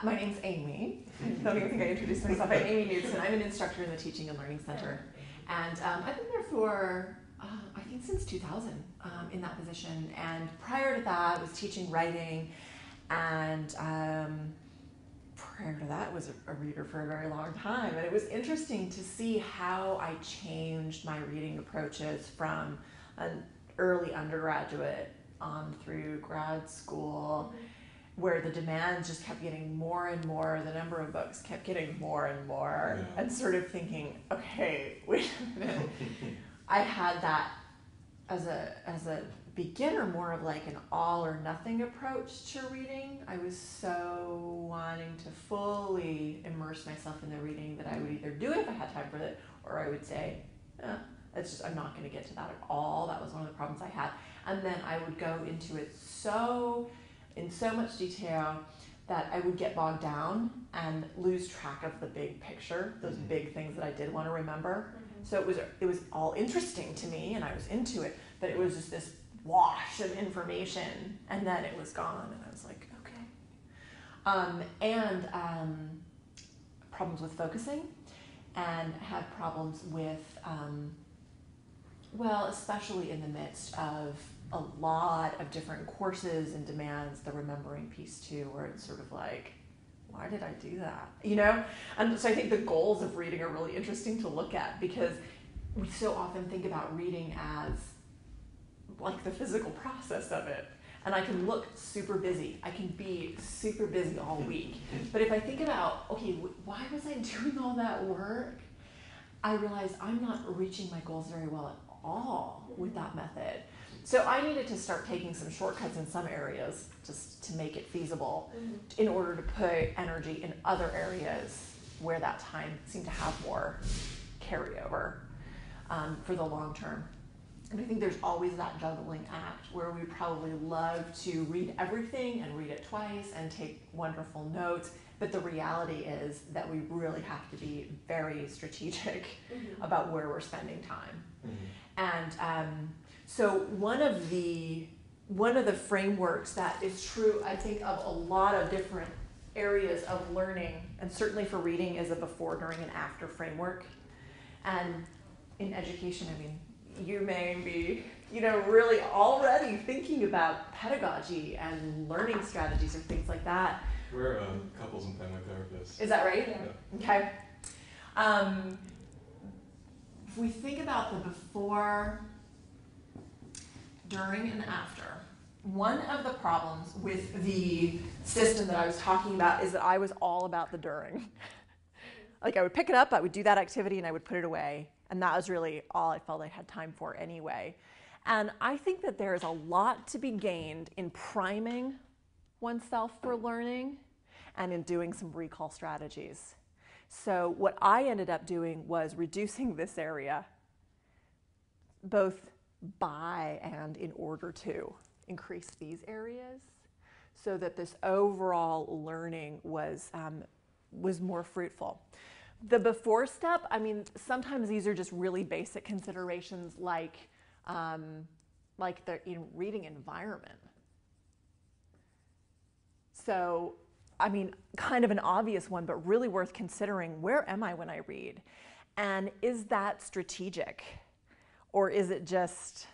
My name's Amy. I don't even think I introduced myself. I'm Amy Knudsen. I'm an instructor in the Teaching and Learning Center. And I've been there for, I think since 2000 in that position. And prior to that, I was teaching writing. And prior to that, I was a reader for a very long time. And it was interesting to see how I changed my reading approaches from an early undergraduate on through grad school, where the demands just kept getting more and more, the number of books kept getting more and more, and sort of thinking, okay, wait a minute. I had that as a beginner, more of like an all or nothing approach to reading. I was so wanting to fully immerse myself in the reading that I would either do it if I had time for it, or I would say, it's just, I'm not going to get to that at all. That was one of the problems I had. And then I would go into it in so much detail that I would get bogged down and lose track of the big picture, those big things that I did want to remember. So it was all interesting to me, and I was into it, but it was just this wash of information, and then it was gone, and I was like, okay. Problems with focusing, and had problems with, especially in the midst of a lot of different courses and demands, the remembering piece too, where it's sort of like, why did I do that? You know? And so I think the goals of reading are really interesting to look at, because we so often think about reading as like the physical process of it. And I can look super busy. I can be super busy all week. But if I think about, okay, why was I doing all that work? I realized I'm not reaching my goals very well at all with that method. So I needed to start taking some shortcuts in some areas just to make it feasible in order to put energy in other areas where that time seemed to have more carryover for the long term. And I think there's always that juggling act where we probably love to read everything and read it twice and take wonderful notes. But the reality is that we really have to be very strategic about where we're spending time. And so one of the frameworks that is true, I think, of a lot of different areas of learning, and certainly for reading, is a before, during, and after framework. And in education, I mean, you may be, really already thinking about pedagogy and learning strategies or things like that. We're couples and family therapists. Is that right? Yeah. Okay. If we think about the before, during, and after, one of the problems with the system that I was talking about is that I was all about the during. Like, I would pick it up, I would do that activity, and I would put it away. And that was really all I felt I had time for anyway. And I think that there is a lot to be gained in priming oneself for learning and in doing some recall strategies. So what I ended up doing was reducing this area, both by and in order to increase these areas, so that this overall learning was more fruitful. The before step, I mean, sometimes these are just really basic considerations like the reading environment. So, I mean, kind of an obvious one, but really worth considering, where am I when I read? And is that strategic? Or is it just,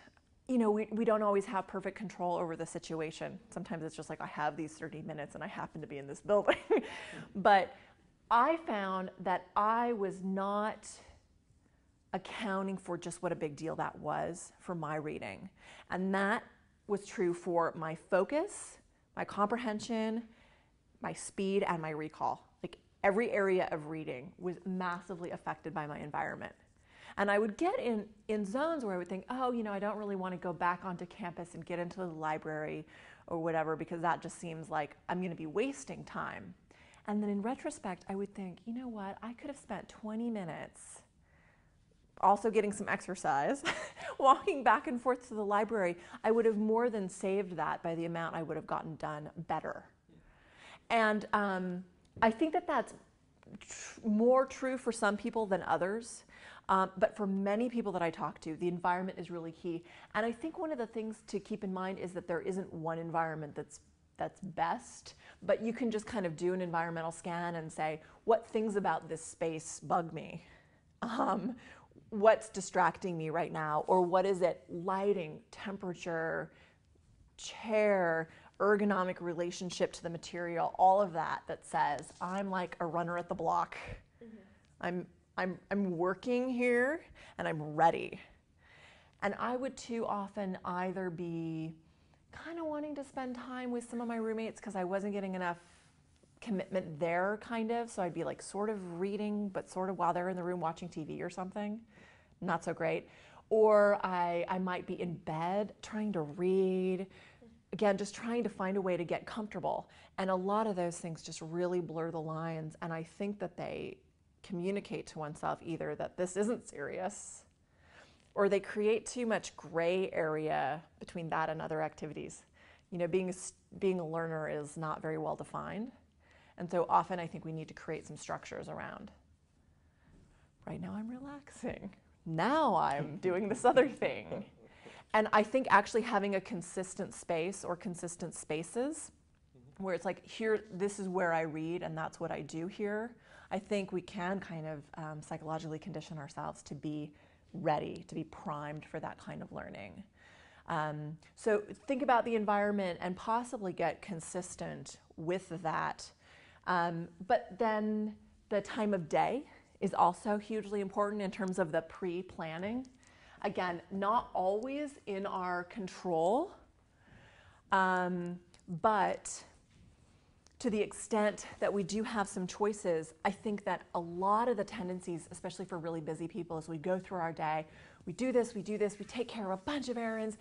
we don't always have perfect control over the situation. Sometimes it's just like, I have these 30 minutes and I happen to be in this building. But I found that I was not accounting for just what a big deal that was for my reading. And that was true for my focus, my comprehension, my speed, and my recall. Like, every area of reading was massively affected by my environment. And I would get in zones where I would think, I don't really want to go back onto campus and get into the library or whatever, because that just seems like I'm going to be wasting time. And then in retrospect, I would think, you know what, I could have spent 20 minutes also getting some exercise, walking back and forth to the library. I would have more than saved that by the amount I would have gotten done better. And I think that that's more true for some people than others. But for many people that I talk to, the environment is really key. And I think one of the things to keep in mind is that there isn't one environment that's that's best, but you can just kind of do an environmental scan and say, what things about this space bug me? What's distracting me right now? Or what is it? Lighting, temperature, chair, ergonomic relationship to the material, all of that says, I'm like a runner at the block. I'm working here and I'm ready. And I would too often either be kind of wanting to spend time with some of my roommates because I wasn't getting enough commitment there, kind of. So I'd be like sort of reading, but sort of while they're in the room watching TV or something. Not so great. Or I might be in bed trying to read. Again, just trying to find a way to get comfortable. And a lot of those things just really blur the lines. And I think that they communicate to oneself either that this isn't serious, or they create too much gray area between that and other activities. You know, being a learner is not very well defined. And so often I think we need to create some structures around. Right now I'm relaxing. Now I'm doing this other thing. And I think actually having a consistent space or consistent spaces where it's like, here, this is where I read and that's what I do here. I think we can kind of psychologically condition ourselves to be ready, to be primed for that kind of learning. So think about the environment and possibly get consistent with that. But then the time of day is also hugely important in terms of the pre-planning. Again, not always in our control, but to the extent that we do have some choices, I think that a lot of the tendencies, especially for really busy people, as we go through our day, we do this, we take care of a bunch of errands.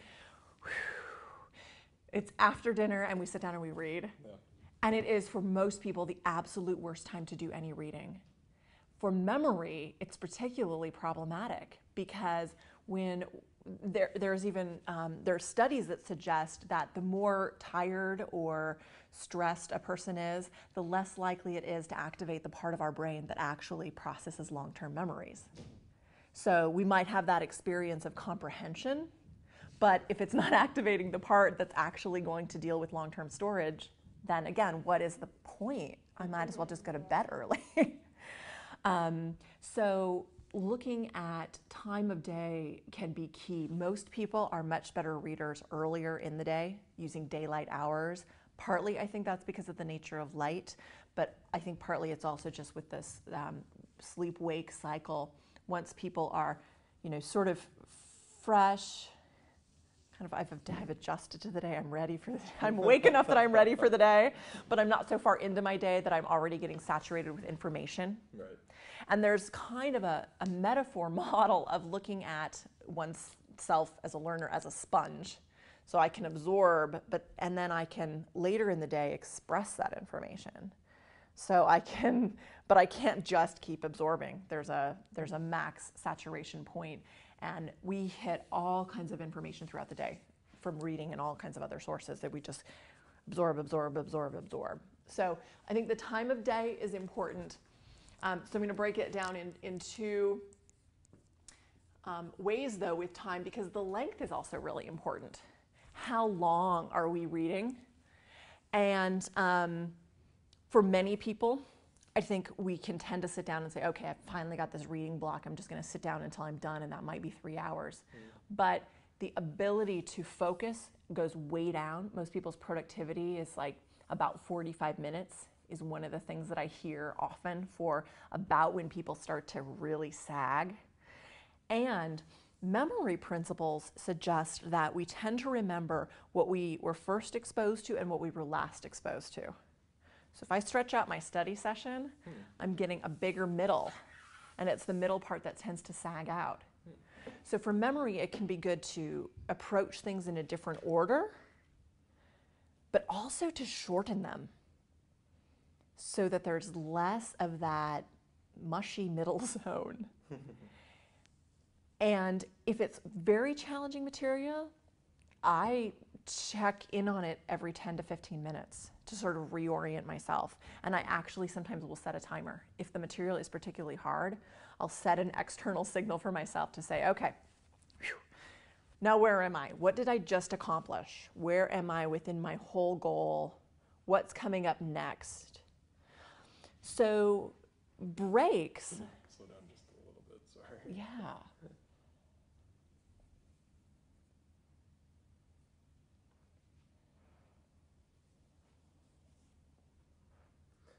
It's after dinner and we sit down and we read. Yeah. And it is, for most people, the absolute worst time to do any reading. For memory, it's particularly problematic because when there's even there are studies that suggest that the more tired or stressed a person is, the less likely it is to activate the part of our brain that actually processes long-term memories. So we might have that experience of comprehension, but if it's not activating the part that's actually going to deal with long-term storage, then again, what is the point? I might as well just go to bed early. So looking at time of day can be key. Most people are much better readers earlier in the day using daylight hours. Partly, I think that's because of the nature of light, but I think partly it's also just with this sleep-wake cycle. Once people are, sort of fresh, I've adjusted to the day. I'm ready for the day. I'm awake enough that I'm ready for the day, but I'm not so far into my day that I'm already getting saturated with information. Right. And there's kind of a metaphor model of looking at oneself as a learner as a sponge. So I can absorb, and then I can later in the day express that information. So I can't just keep absorbing. There's a max saturation point. And we hit all kinds of information throughout the day from reading and all kinds of other sources that we just absorb. So I think the time of day is important. So I'm going to break it down in two ways, though, with time, because the length is also really important. How long are we reading? And for many people, I think we can tend to sit down and say, okay, I've finally got this reading block. I'm just going to sit down until I'm done, and that might be 3 hours. But the ability to focus goes way down. Most people's productivity is like about 45 minutes is one of the things that I hear often for about when people start to really sag. And memory principles suggest that we tend to remember what we were first exposed to and what we were last exposed to. So if I stretch out my study session, I'm getting a bigger middle, and it's the middle part that tends to sag out. So for memory, it can be good to approach things in a different order, but also to shorten them so that there's less of that mushy middle zone. And if it's very challenging material, I check in on it every 10 to 15 minutes to sort of reorient myself. And I actually sometimes will set a timer. If the material is particularly hard, I'll set an external signal for myself to say, okay, now where am I? What did I just accomplish? Where am I within my whole goal What's coming up next? So breaks. Slow down just a little bit, sorry. Yeah.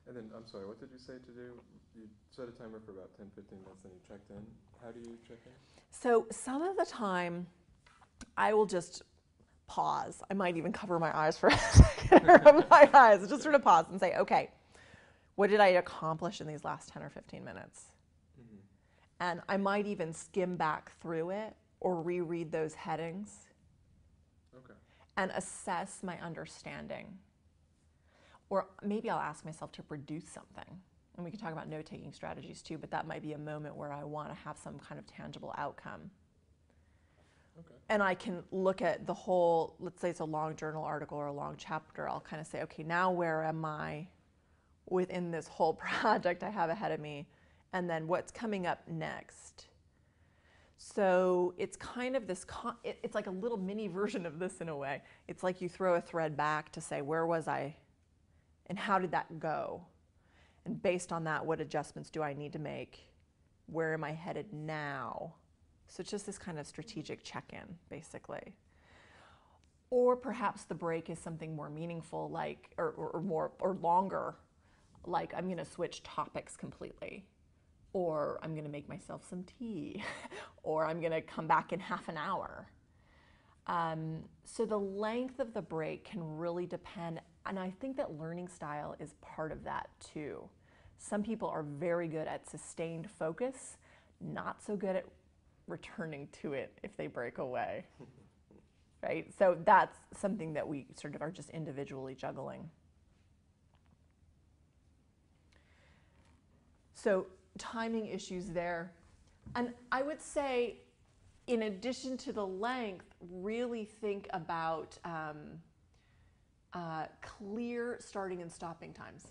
And then, I'm sorry, what did you say to do? You set a timer for about 10, 15 minutes, then you checked in. How do you check in? So some of the time, I will just pause. I might even cover my eyes for a second, rub my eyes, just sort of pause and say, okay, what did I accomplish in these last 10 or 15 minutes? Mm-hmm. And I might even skim back through it or reread those headings. Okay. And assess my understanding. Or maybe I'll ask myself to produce something. And we can talk about note-taking strategies too, but that might be a moment where I want to have some kind of tangible outcome. Okay. And I can look at the whole, let's say it's a long journal article or a long chapter, I'll kind of say, okay, now where am I within this whole project I have ahead of me? And then what's coming up next? So it's kind of this, it's like a little mini version of this in a way. It's like you throw a thread back to say, where was I and how did that go? And based on that, what adjustments do I need to make? Where am I headed now? So it's just this kind of strategic check-in, basically. Or perhaps the break is something more meaningful, like, or more, or longer, like I'm going to switch topics completely. Or I'm going to make myself some tea, or I'm going to come back in half an hour. So the length of the break can really depend, and I think that learning style is part of that too. Some people are very good at sustained focus, not so good at returning to it if they break away, right? So that's something that we sort of are just individually juggling. So timing issues there. And I would say, in addition to the length, really think about clear starting and stopping times.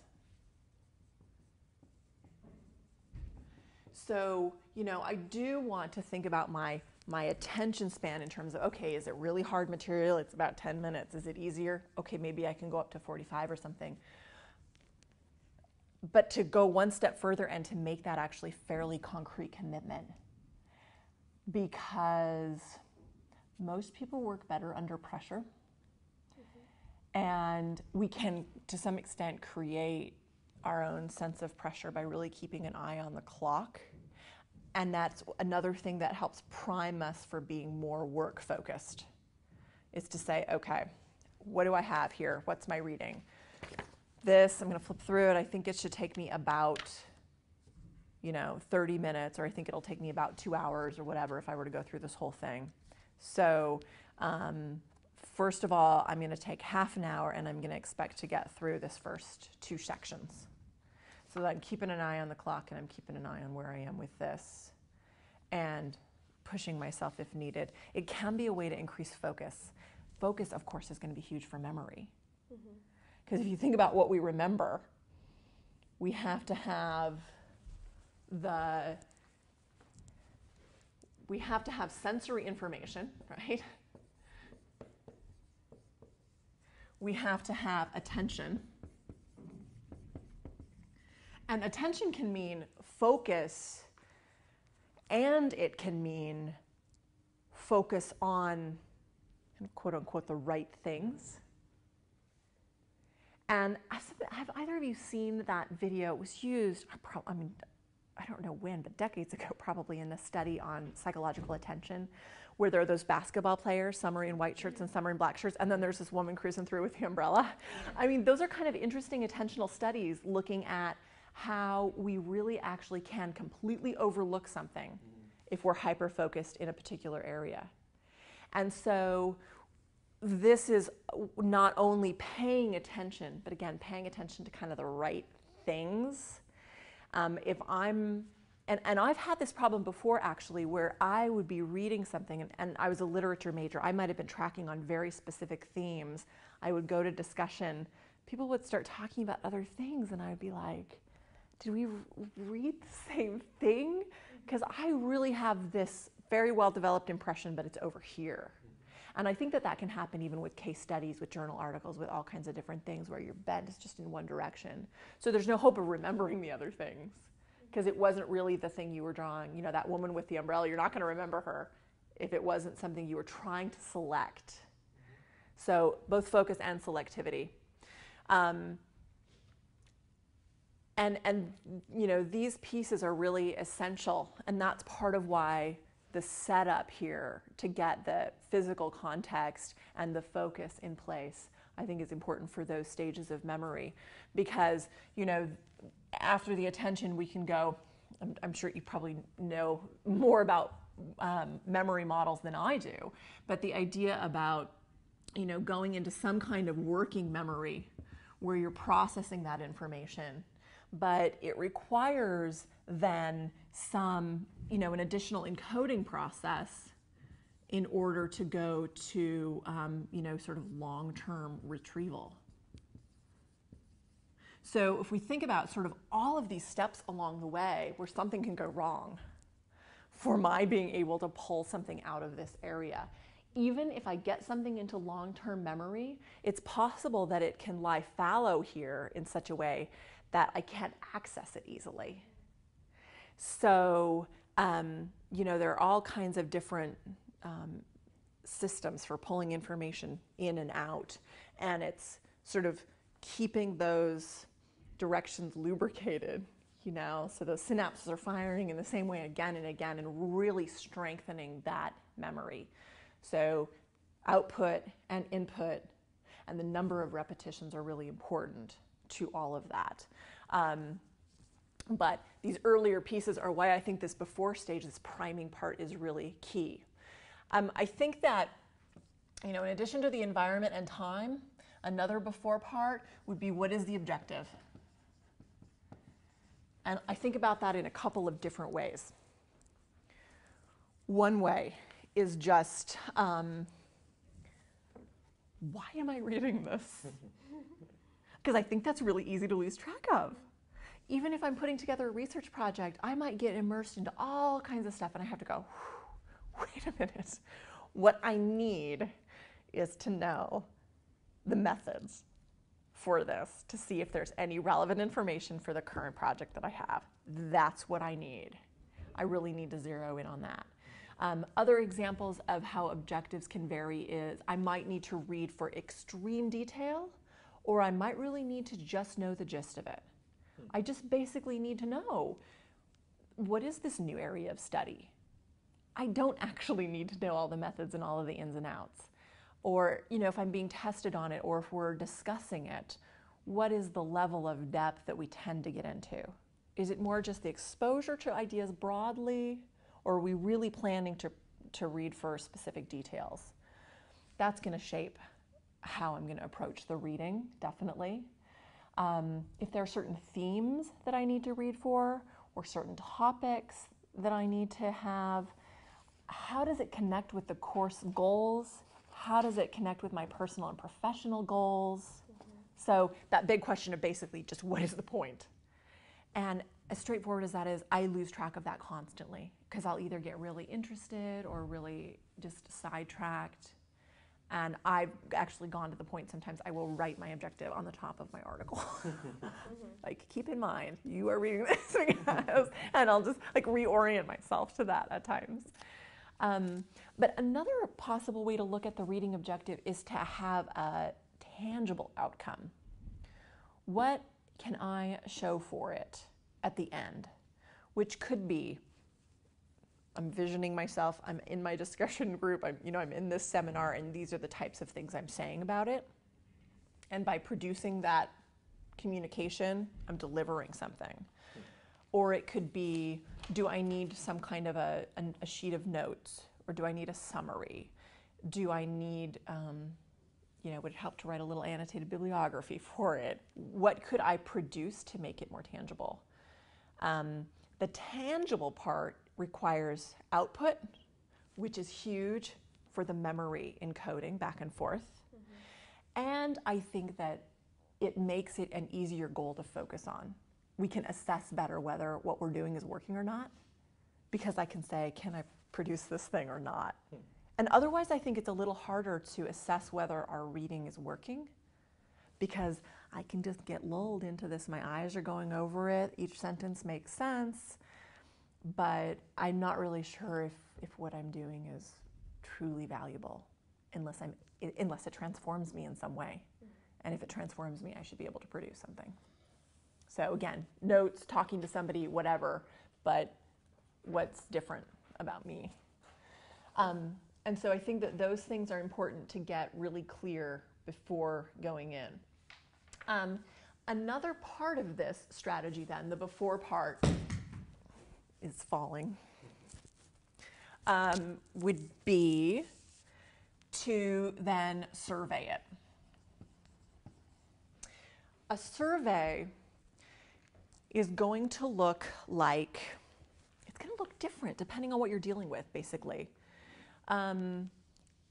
So, I do want to think about my attention span in terms of, okay, is it really hard material? It's about 10 minutes. Is it easier? Okay, maybe I can go up to 45 or something. But to go one step further and to make that actually fairly concrete commitment, because most people work better under pressure. Mm-hmm. And we can, to some extent, create our own sense of pressure by really keeping an eye on the clock. And that's another thing that helps prime us for being more work focused, is to say, okay, what do I have here? What's my reading? This, I'm going to flip through it. I think it should take me about 30 minutes, or I think it'll take me about 2 hours or whatever if I were to go through this whole thing. So first of all, I'm going to take half an hour and I'm going to expect to get through this first 2 sections. So that I'm keeping an eye on the clock and I'm keeping an eye on where I am with this and pushing myself if needed. It can be a way to increase focus. Focus, of course, is going to be huge for memory. Because if you think about what we remember, we have to have sensory information, right? We have to have attention. And attention can mean focus, and it can mean focus on, quote unquote, the right things. And have either of you seen that video? It was used, I don't know when, but decades ago probably, in a study on psychological attention, where there are those basketball players, some are in white shirts and some are in black shirts, and then there's this woman cruising through with the umbrella. Those are kind of interesting attentional studies looking at how we really actually can completely overlook something if we're hyper-focused in a particular area. And so this is not only paying attention, but again, paying attention to kind of the right things. If I'm, and I've had this problem before actually, where I would be reading something, and I was a literature major, I might have been tracking on very specific themes. I would go to discussion, people would start talking about other things, and I would be like, did we read the same thing? Because I really have this very well developed impression, but it's over here. And I think that that can happen even with case studies, with journal articles, with all kinds of different things where your bent is just in one direction. So there's no hope of remembering the other things because it wasn't really the thing you were drawing. You know, that woman with the umbrella, you're not going to remember her if it wasn't something you were trying to select. So both focus and selectivity. And you know, these pieces are really essential, and that's part of why the setup here to get the physical context and the focus in place, I think is important for those stages of memory. Because, you know, after the attention we can go, I'm sure you probably know more about memory models than I do, but the idea about, you know, going into some kind of working memory where you're processing that information, but it requires then some, you know, an additional encoding process in order to go to, you know, sort of long-term retrieval. So if we think about sort of all of these steps along the way where something can go wrong for my being able to pull something out of this area, even if I get something into long-term memory, it's possible that it can lie fallow here in such a way that I can't access it easily. So, you know, there are all kinds of different systems for pulling information in and out, and it's sort of keeping those directions lubricated, you know, so those synapses are firing in the same way again and again and really strengthening that memory. So output and input and the number of repetitions are really important to all of that. But these earlier pieces are why I think this before stage, this priming part, is really key. I think that, you know, in addition to the environment and time, another before part would be, what is the objective? And I think about that in a couple of different ways. One way is just, why am I reading this? Because I think that's really easy to lose track of. Even if I'm putting together a research project, I might get immersed into all kinds of stuff and I have to go, wait a minute. What I need is to know the methods for this to see if there's any relevant information for the current project that I have. That's what I need. I really need to zero in on that. Other examples of how objectives can vary is I might need to read for extreme detail, or I might really need to just know the gist of it. I just basically need to know, what is this new area of study? I don't actually need to know all the methods and all of the ins and outs. Or, you know, if I'm being tested on it or if we're discussing it, what is the level of depth that we tend to get into? Is it more just the exposure to ideas broadly, or are we really planning to read for specific details? That's going to shape how I'm going to approach the reading, definitely. If there are certain themes that I need to read for, or certain topics that I need to have, how does it connect with the course goals? How does it connect with my personal and professional goals? So that big question of basically just what is the point? And as straightforward as that is, I lose track of that constantly because I'll either get really interested or really just sidetracked. And I've actually gone to the point sometimes I will write my objective on the top of my article. Like, keep in mind, you are reading this, and I'll just like reorient myself to that at times. But another possible way to look at the reading objective is to have a tangible outcome. What can I show for it at the end? Which could be, I'm visioning myself, I'm in my discussion group, I'm in this seminar, and these are the types of things I'm saying about it. And by producing that communication, I'm delivering something. Or it could be, do I need some kind of a sheet of notes? Or do I need a summary? Do I need, would it help to write a little annotated bibliography for it? What could I produce to make it more tangible? The tangible part requires output, which is huge for the memory encoding back and forth. And I think that it makes it an easier goal to focus on. We can assess better whether what we're doing is working or not, because I can say, can I produce this thing or not? And otherwise, I think it's a little harder to assess whether our reading is working, because I can just get lulled into this. My eyes are going over it. Each sentence makes sense, but I'm not really sure if what I'm doing is truly valuable unless it transforms me in some way. And if it transforms me, I should be able to produce something. So again, notes, talking to somebody, whatever, but what's different about me? And so I think that those things are important to get really clear before going in. Another part of this strategy then, the before part, is falling, would be to then survey it. A survey is going to look like, it's going to look different depending on what you're dealing with, basically.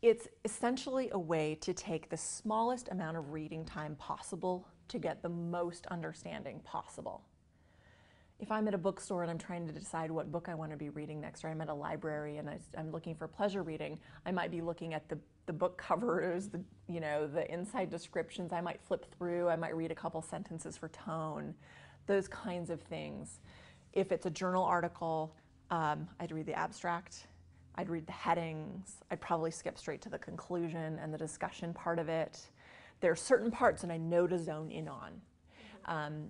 It's essentially a way to take the smallest amount of reading time possible to get the most understanding possible. If I'm at a bookstore and I'm trying to decide what book I want to be reading next, or I'm at a library and I'm looking for pleasure reading, I might be looking at the book covers, the inside descriptions. I might flip through, I might read a couple sentences for tone, those kinds of things. If it's a journal article, I'd read the abstract, I'd read the headings, I'd probably skip straight to the conclusion and the discussion part of it. There are certain parts that I know to zone in on.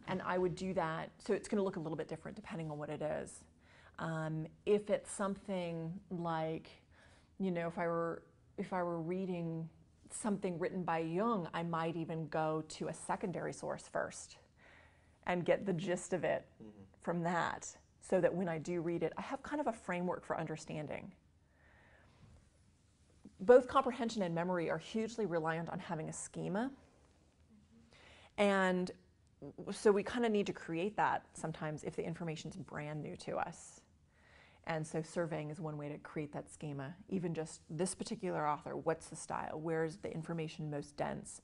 And I would do that, so it's going to look a little bit different depending on what it is. If it's something like, if I were reading something written by Jung, I might even go to a secondary source first and get the gist of it from that, so that when I do read it, I have kind of a framework for understanding. Both comprehension and memory are hugely reliant on having a schema. And so we kind of need to create that sometimes if the information's brand new to us. And so surveying is one way to create that schema. Even just this particular author, what's the style? Where's the information most dense?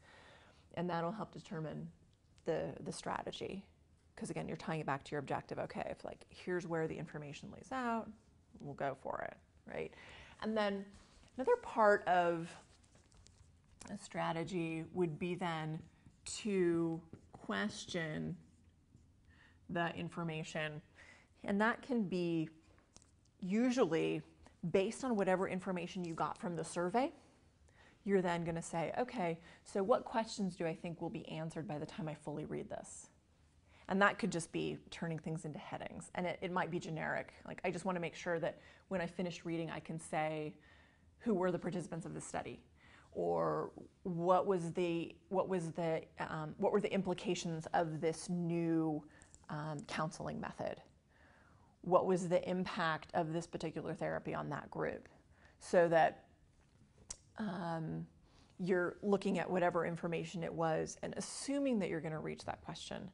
And that'll help determine the strategy. Because again, you're tying it back to your objective. Okay, if here's where the information lays out, we'll go for it, right? And then another part of a strategy would be then to question the information. And that can be usually based on whatever information you got from the survey. You're then going to say, okay, so what questions do I think will be answered by the time I fully read this? And that could just be turning things into headings. And it might be generic. I just want to make sure that when I finish reading, I can say, who were the participants of the study? Or what were the implications of this new counseling method? What was the impact of this particular therapy on that group? So that you're looking at whatever information it was and assuming that you're going to reach that question.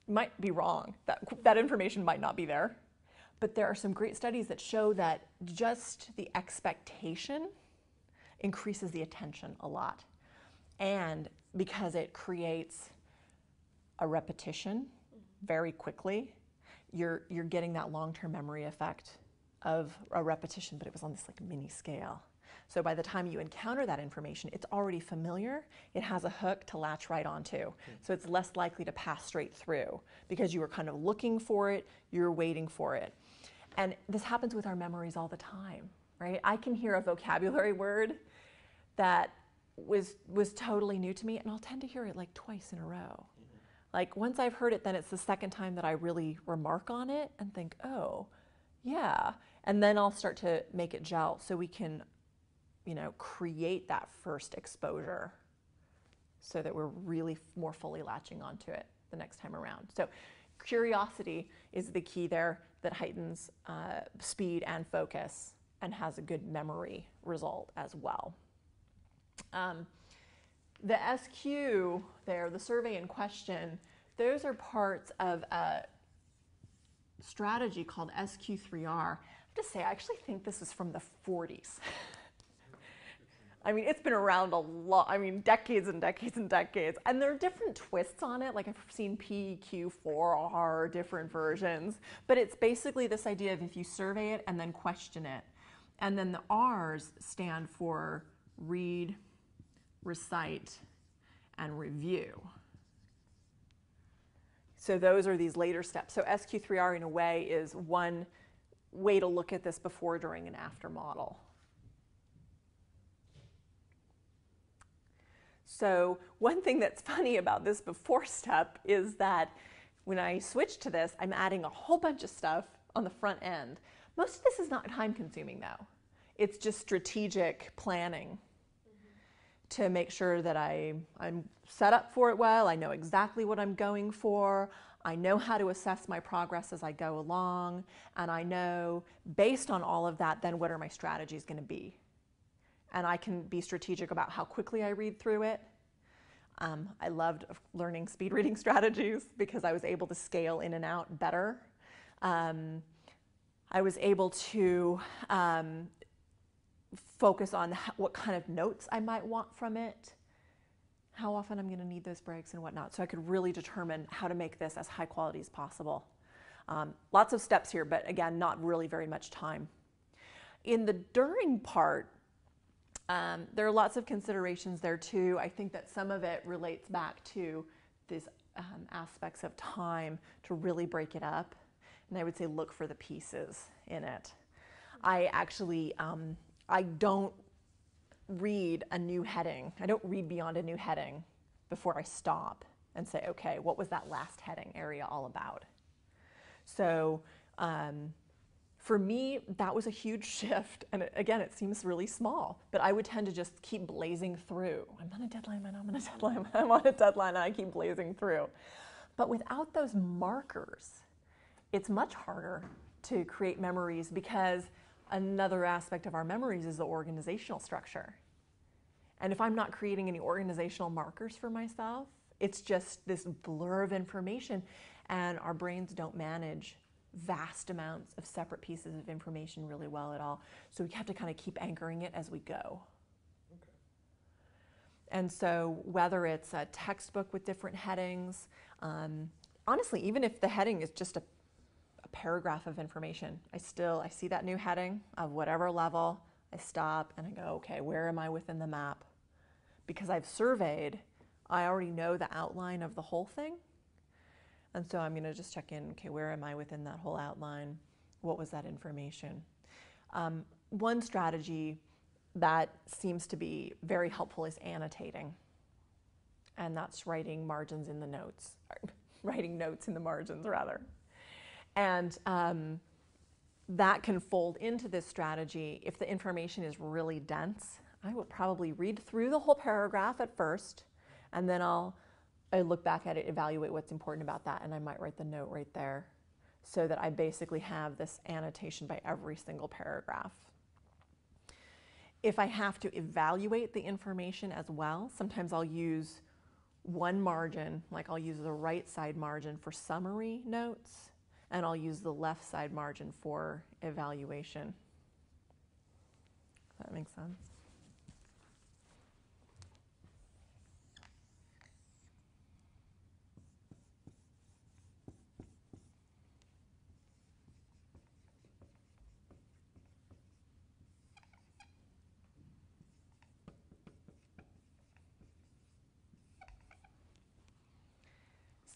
Might be wrong. That information might not be there. But there are some great studies that show that just the expectation increases the attention a lot. And because it creates a repetition very quickly, you're getting that long-term memory effect of a repetition, but it was on this mini scale. So by the time you encounter that information, it's already familiar. It has a hook to latch right onto. So it's less likely to pass straight through because you were kind of looking for it, you're waiting for it. And this happens with our memories all the time, right? I can hear a vocabulary word that was totally new to me, and I'll tend to hear it twice in a row. Once I've heard it, then it's the second time that I really remark on it and think, oh, yeah. And then I'll start to make it gel so we can, create that first exposure so that we're really more fully latching onto it the next time around. So curiosity is the key there that heightens speed and focus and has a good memory result as well. The SQ there, the survey in question, those are parts of a strategy called SQ3R. I have to say, I actually think this is from the 40s. I mean, it's been around a lot, decades and decades and decades. And there are different twists on it. I've seen PQ4R, different versions. But it's basically this idea of if you survey it and then question it, And then the R's stand for read, recite, and review. So those are these later steps. So SQ3R in a way is one way to look at this before, during, and after model. So one thing that's funny about this before step is that when I switch to this, I'm adding a whole bunch of stuff on the front end. Most of this is not time consuming though. It's just strategic planning to make sure that I'm set up for it well, I know exactly what I'm going for, I know how to assess my progress as I go along, and I know, based on all of that, then what are my strategies going to be. And I can be strategic about how quickly I read through it. I loved learning speed reading strategies because I was able to scale in and out better. I was able to focus on what kind of notes I might want from it, how often I'm going to need those breaks and whatnot. So I could really determine how to make this as high quality as possible. Lots of steps here, but again, not really very much time. In the during part, there are lots of considerations there too. I think that some of it relates back to these aspects of time to really break it up. And I would say look for the pieces in it. I actually, I don't read a new heading. I don't read beyond a new heading before I stop and say, okay, what was that last heading area all about? So for me, that was a huge shift. And again, it seems really small, but I would tend to just keep blazing through. I'm on a deadline, I'm on a deadline, I'm on a deadline, and I keep blazing through. But without those markers, it's much harder to create memories because another aspect of our memories is the organizational structure. And if I'm not creating any organizational markers for myself, it's just this blur of information, and our brains don't manage vast amounts of separate pieces of information really well at all. So we have to kind of keep anchoring it as we go. Okay. And so whether it's a textbook with different headings, honestly, even if the heading is just a paragraph of information, I see that new heading of whatever level, I stop and I go, okay, where am I within the map? Because I've surveyed, I already know the outline of the whole thing. And so I'm going to just check in, okay, where am I within that whole outline? What was that information? One strategy that seems to be very helpful is annotating. And that's writing margins in the notes, writing notes in the margins rather. And that can fold into this strategy. If the information is really dense, I will probably read through the whole paragraph at first, and then I look back at it, evaluate what's important about that, and I might write the note right there so that I basically have this annotation by every single paragraph. If I have to evaluate the information as well, sometimes I'll use one margin, like I'll use the right side margin for summary notes, and I'll use the left side margin for evaluation. Does that make sense?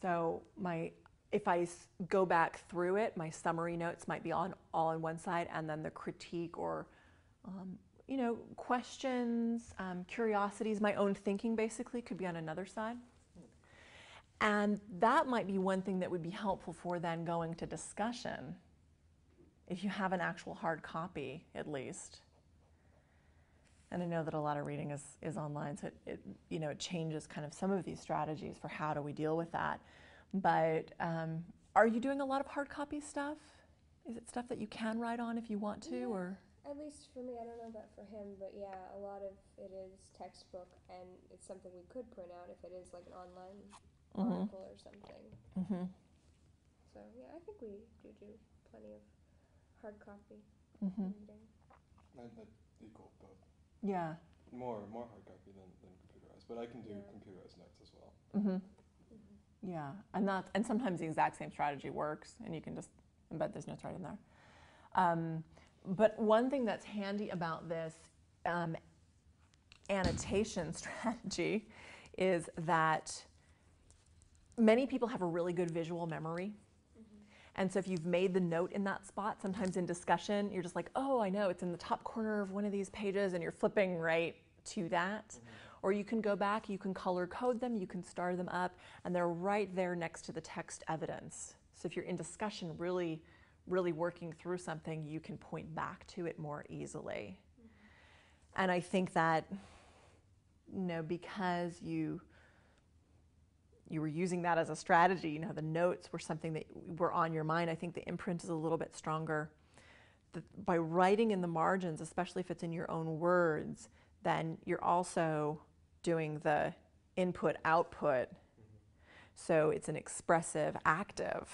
So if I go back through it, my summary notes might be all on one side, and then the critique or questions, curiosities, my own thinking basically could be on another side. And that might be one thing that would be helpful for then going to discussion, if you have an actual hard copy at least. And I know that a lot of reading is online, so it changes kind of some of these strategies for how do we deal with that. But are you doing a lot of hard copy stuff? Is it stuff that you can write on if you want to, or? At least for me, I don't know about for him, but yeah, a lot of it is textbook, and it's something we could print out if it is like an online article or something. Mm-hmm. So yeah, I think we do plenty of hard copy reading. I'd equal both. Yeah. More hard copy than computerized, but I can do computerized notes as well. Mm-hmm. Yeah, and sometimes the exact same strategy works, and you can just embed those notes right in there. But one thing that's handy about this annotation strategy is that many people have a really good visual memory. And so if you've made the note in that spot, sometimes in discussion, you're just like, oh, I know, it's in the top corner of one of these pages, and you're flipping right to that. Or you can go back, you can color code them, you can star them up, and they're right there next to the text evidence. So if you're in discussion, really working through something, you can point back to it more easily. And I think that, because you were using that as a strategy, the notes were something that were on your mind, I think the imprint is a little bit stronger. By writing in the margins, especially if it's in your own words, then you're also doing the input-output. So it's an expressive, active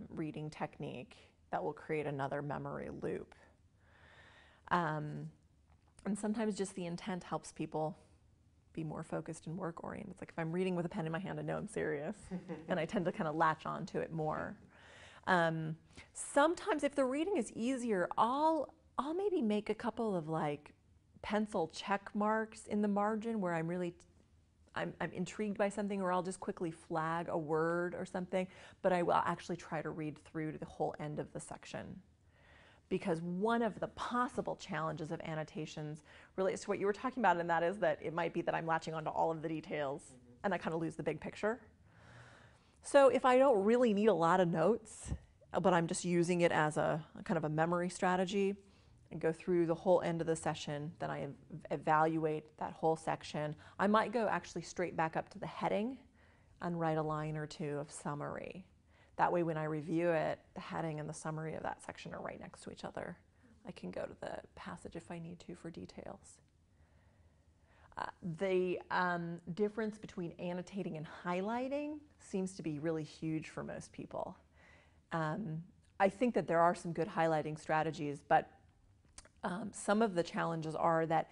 reading technique that will create another memory loop. And sometimes just the intent helps people be more focused and work-oriented. It's like if I'm reading with a pen in my hand, I know I'm serious, and I tend to kind of latch on to it more. Sometimes if the reading is easier, I'll maybe make a couple of like pencil check marks in the margin where I'm intrigued by something, or I'll just quickly flag a word or something, but I will actually try to read through to the whole end of the section. Because one of the possible challenges of annotations relates to what you were talking about, and that is that it might be that I'm latching onto all of the details and I kind of lose the big picture. So if I don't really need a lot of notes, but I'm just using it as a kind of a memory strategy and go through the whole end of the session, then I evaluate that whole section. I might go actually straight back up to the heading and write a line or two of summary. That way when I review it, the heading and the summary of that section are right next to each other. I can go to the passage if I need to for details. The difference between annotating and highlighting seems to be really huge for most people. I think that there are some good highlighting strategies, but some of the challenges are that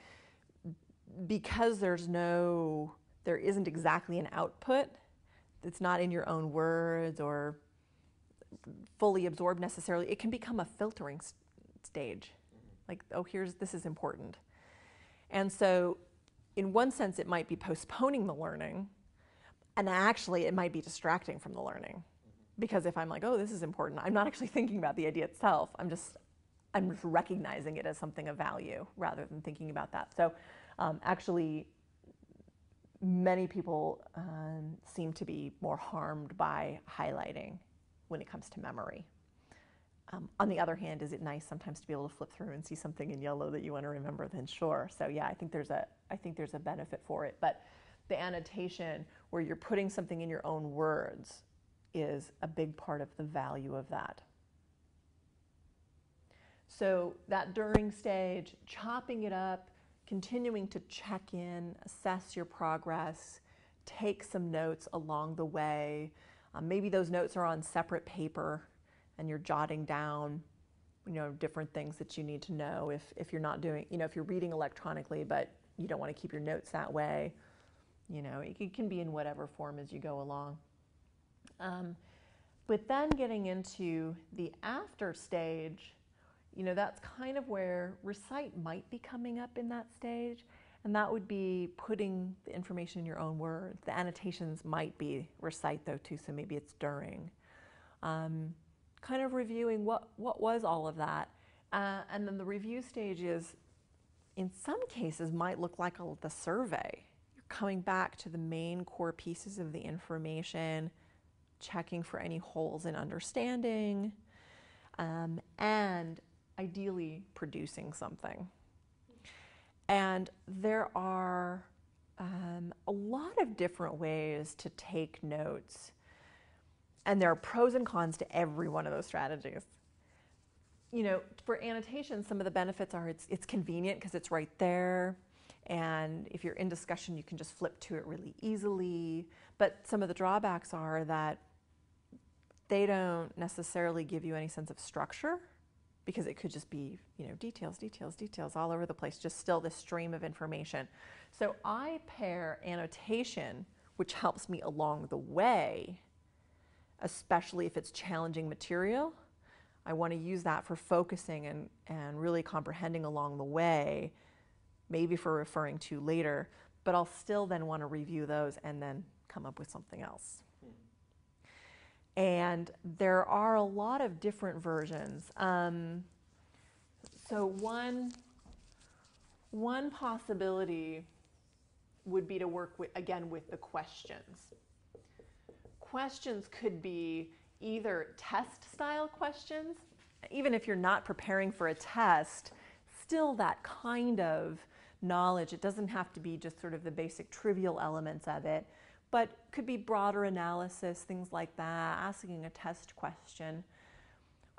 because there isn't exactly an output, it's not in your own words or fully absorbed necessarily, it can become a filtering stage. Like, oh, this is important. And so in one sense, it might be postponing the learning, and actually it might be distracting from the learning. Because if I'm like, oh, this is important, I'm not actually thinking about the idea itself. I'm just recognizing it as something of value rather than thinking about that. So actually, many people seem to be more harmed by highlighting when it comes to memory. On the other hand, is it nice sometimes to be able to flip through and see something in yellow that you want to remember? Then sure. So yeah, I think there's a benefit for it. But the annotation, where you're putting something in your own words, is a big part of the value of that. So that during stage, chopping it up, continuing to check in, assess your progress, take some notes along the way. Maybe those notes are on separate paper and you're jotting down, different things that you need to know if you're not doing, if you're reading electronically, but you don't want to keep your notes that way. It can be in whatever form as you go along. But then getting into the after stage, that's kind of where recite might be coming up in that stage. And that would be putting the information in your own words. The annotations might be recite though too, so maybe it's during. Kind of reviewing what was all of that. And then the review stage is, in some cases, might look like the survey. You're coming back to the main core pieces of the information, checking for any holes in understanding, and ideally producing something. And there are a lot of different ways to take notes. And there are pros and cons to every one of those strategies. For annotation, some of the benefits are it's convenient because it's right there. And if you're in discussion, you can just flip to it really easily. But some of the drawbacks are that they don't necessarily give you any sense of structure, because it could just be, details all over the place, just still this stream of information. So I pair annotation, which helps me along the way, especially if it's challenging material. I want to use that for focusing and really comprehending along the way, maybe for referring to later, but I'll still then want to review those and then come up with something else. And there are a lot of different versions. So one possibility would be to work with, again, with the questions. Questions could be either test-style questions. Even if you're not preparing for a test, still that kind of knowledge. It doesn't have to be just sort of the basic trivial elements of it, but could be broader analysis, things like that, asking a test question.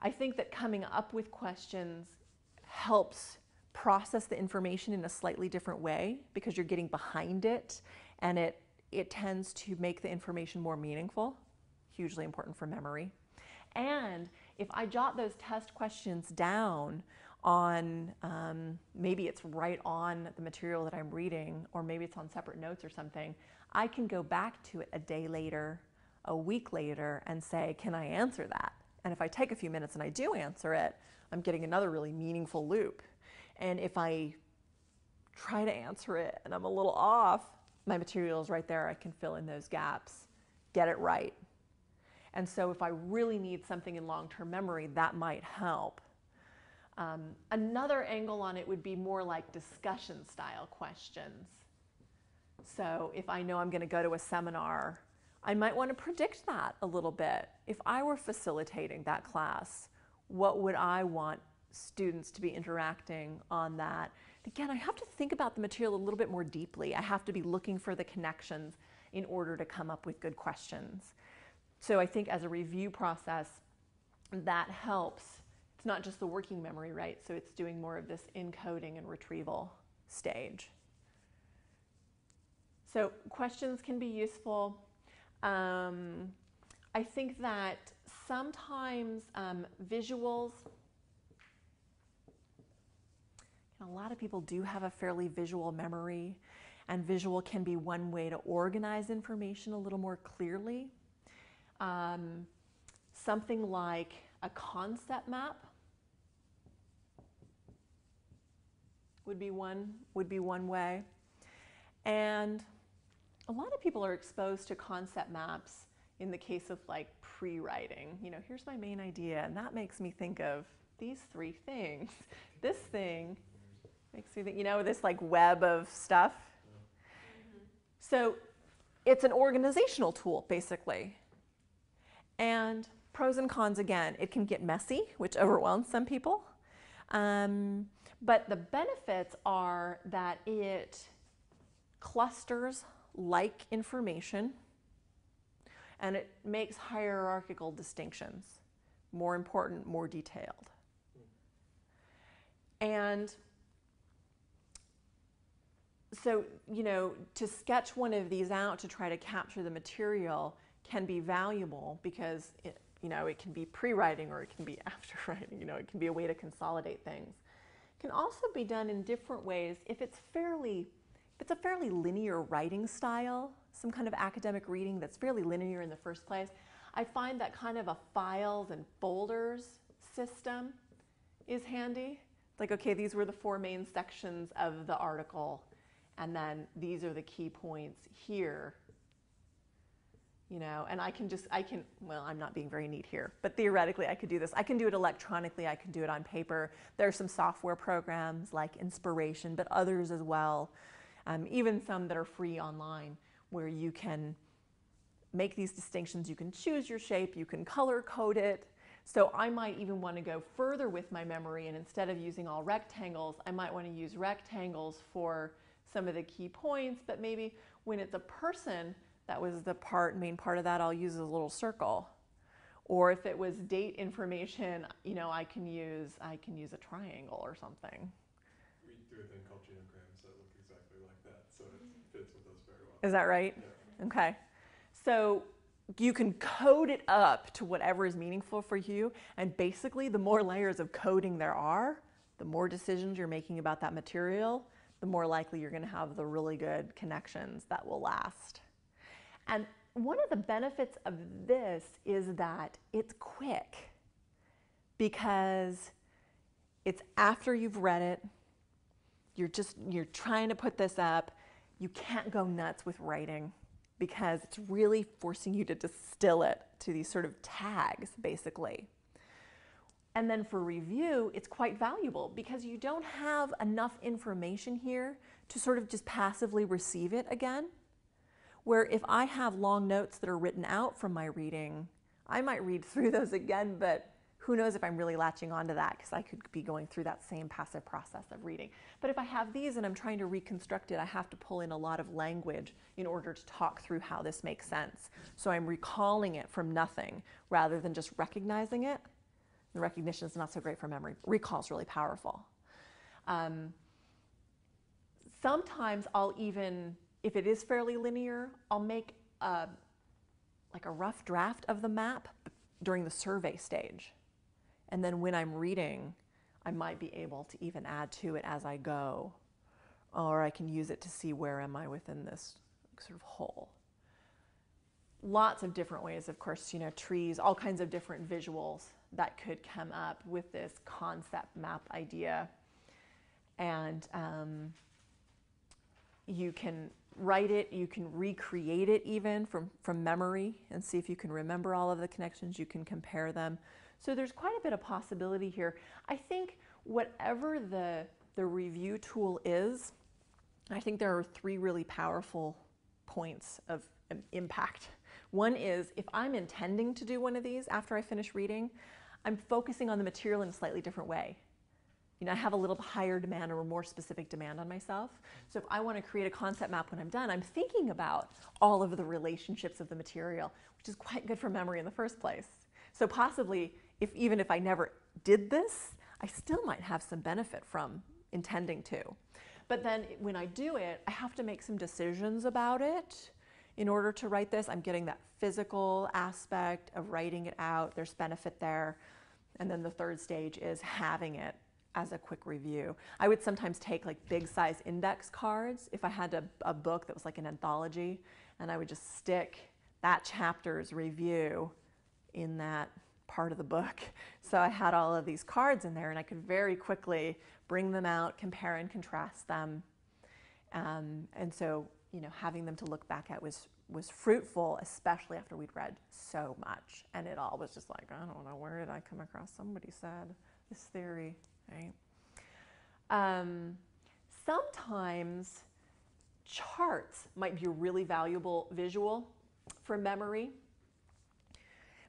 I think that coming up with questions helps process the information in a slightly different way because you're getting behind it, and it tends to make the information more meaningful, hugely important for memory. And if I jot those test questions down on, maybe it's right on the material that I'm reading, or maybe it's on separate notes or something, I can go back to it a day later, a week later, and say, can I answer that? And if I take a few minutes and I do answer it, I'm getting another really meaningful loop. And if I try to answer it and I'm a little off, my material is right there. I can fill in those gaps, get it right. And so if I really need something in long-term memory, that might help. Another angle on it would be more like discussion style questions. So if I know I'm going to go to a seminar, I might want to predict that a little bit. If I were facilitating that class, what would I want students to be interacting on that? Again, I have to think about the material a little bit more deeply. I have to be looking for the connections in order to come up with good questions. So I think as a review process, that helps. It's not just the working memory, right? So it's doing more of this encoding and retrieval stage. So questions can be useful. I think that sometimes visuals, a lot of people do have a fairly visual memory, and visual can be one way to organize information a little more clearly. Something like a concept map would be one way. And a lot of people are exposed to concept maps in the case of like pre-writing. You know, here's my main idea, and that makes me think of these three things. This thing makes me think, you know, this like web of stuff. So it's an organizational tool, basically. And pros and cons, again, it can get messy, which overwhelms some people. But the benefits are that it clusters like information, and it makes hierarchical distinctions more important, more detailed. And so, you know, to sketch one of these out to try to capture the material can be valuable because it, you know, it can be pre-writing or it can be after writing. You know, it can be a way to consolidate things. It can also be done in different ways if it's a fairly linear writing style, some kind of academic reading that's fairly linear in the first place. I find that kind of a files and folders system is handy. Like, okay, these were the 4 main sections of the article, and then these are the key points here. You know, and well, I'm not being very neat here, but theoretically I could do this. I can do it electronically, I can do it on paper. There are some software programs like Inspiration, but others as well, even some that are free online, where you can make these distinctions. You can choose your shape, you can color code it. So I might even want to go further with my memory, and instead of using all rectangles, I might want to use rectangles for some of the key points, but maybe when it's a person, that was the main part of that, I'll use a little circle. Or if it was date information, you know, I can use a triangle or something. We do a thing called genograms that look exactly like that, so it fits with us very well. Is that right? Yeah. Okay. So you can code it up to whatever is meaningful for you, and basically the more layers of coding there are, the more decisions you're making about that material, the more likely you're going to have the really good connections that will last. And one of the benefits of this is that it's quick. because it's after you've read it, you're trying to put this up, you can't go nuts with writing because it's really forcing you to distill it to these sort of tags, basically. And then for review, it's quite valuable because you don't have enough information here to sort of just passively receive it again. Where if I have long notes that are written out from my reading, I might read through those again, but who knows if I'm really latching onto that, because I could be going through that same passive process of reading. But if I have these and I'm trying to reconstruct it, I have to pull in a lot of language in order to talk through how this makes sense. So I'm recalling it from nothing rather than just recognizing it. The recognition is not so great for memory. Recall is really powerful. Sometimes I'll even, if it is fairly linear, I'll make like a rough draft of the map during the survey stage. And then when I'm reading, I might be able to even add to it as I go. Or I can use it to see where am I within this sort of whole. Lots of different ways, of course, trees, all kinds of different visuals that could come up with this concept map idea. And you can write it, you can recreate it even from memory and see if you can remember all of the connections, you can compare them. So there's quite a bit of possibility here. I think whatever the review tool is, I think there are 3 really powerful points of impact. One is if I'm intending to do one of these after I finish reading, I'm focusing on the material in a slightly different way. I have a little higher demand or a more specific demand on myself. So if I want to create a concept map when I'm done, I'm thinking about all of the relationships of the material, which is quite good for memory in the first place. So possibly, even if I never did this, I still might have some benefit from intending to. But then when I do it, I have to make some decisions about it. In order to write this, I'm getting that physical aspect of writing it out. There's benefit there. And then the third stage is having it as a quick review. I would sometimes take like big size index cards if I had a book that was like an anthology, and I would just stick that chapter's review in that part of the book. So I had all of these cards in there and I could very quickly bring them out, compare and contrast them. And so, having them to look back at was fruitful, especially after we'd read so much. And it all was just like, I don't know, where did I come across? Somebody said this theory. Right? Sometimes charts might be a really valuable visual for memory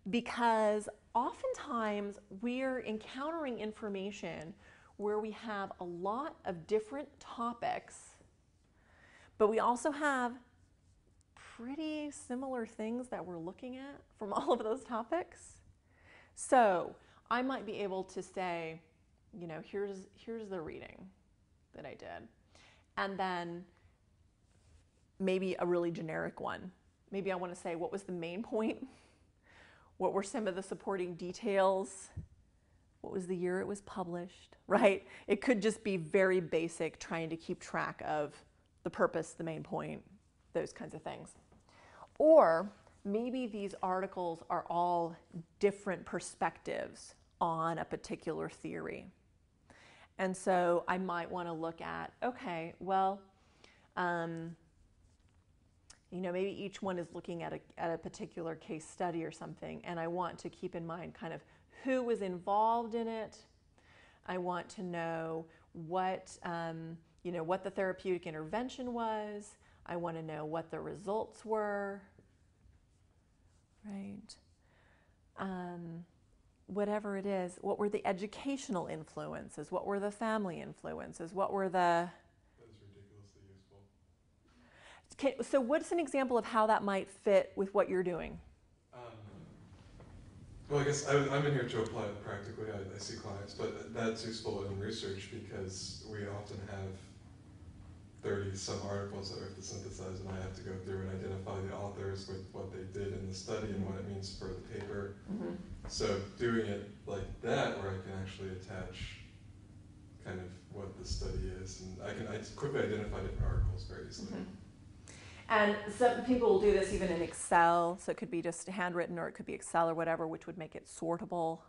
because oftentimes we're encountering information where we have a lot of different topics, but we also have pretty similar things that we're looking at from all of those topics. So I might be able to say, here's the reading that I did. And then maybe a really generic one. Maybe I want to say, what was the main point? What were some of the supporting details? What was the year it was published, right? It could just be very basic, trying to keep track of the purpose, the main point, those kinds of things. Or maybe these articles are all different perspectives on a particular theory. And so I might want to look at, okay, well, maybe each one is looking at a particular case study or something, and I want to keep in mind kind of who was involved in it. I want to know what the therapeutic intervention was. I want to know what the results were, right? Whatever it is, what were the educational influences? What were the family influences? What were the... That is ridiculously useful. So what's an example of how that might fit with what you're doing? Well, I guess I'm in here to apply it practically. I see clients, but that's useful in research because we often have 30-some articles that we have to synthesize, and I have to go through and identify the authors with what they did in the study and what it means for the paper. Mm-hmm. So doing it like that, where I can actually attach kind of what the study is, and I quickly identify different articles very easily. Mm-hmm. And some people will do this even in Excel, so it could be just handwritten or it could be Excel or whatever, which would make it sortable.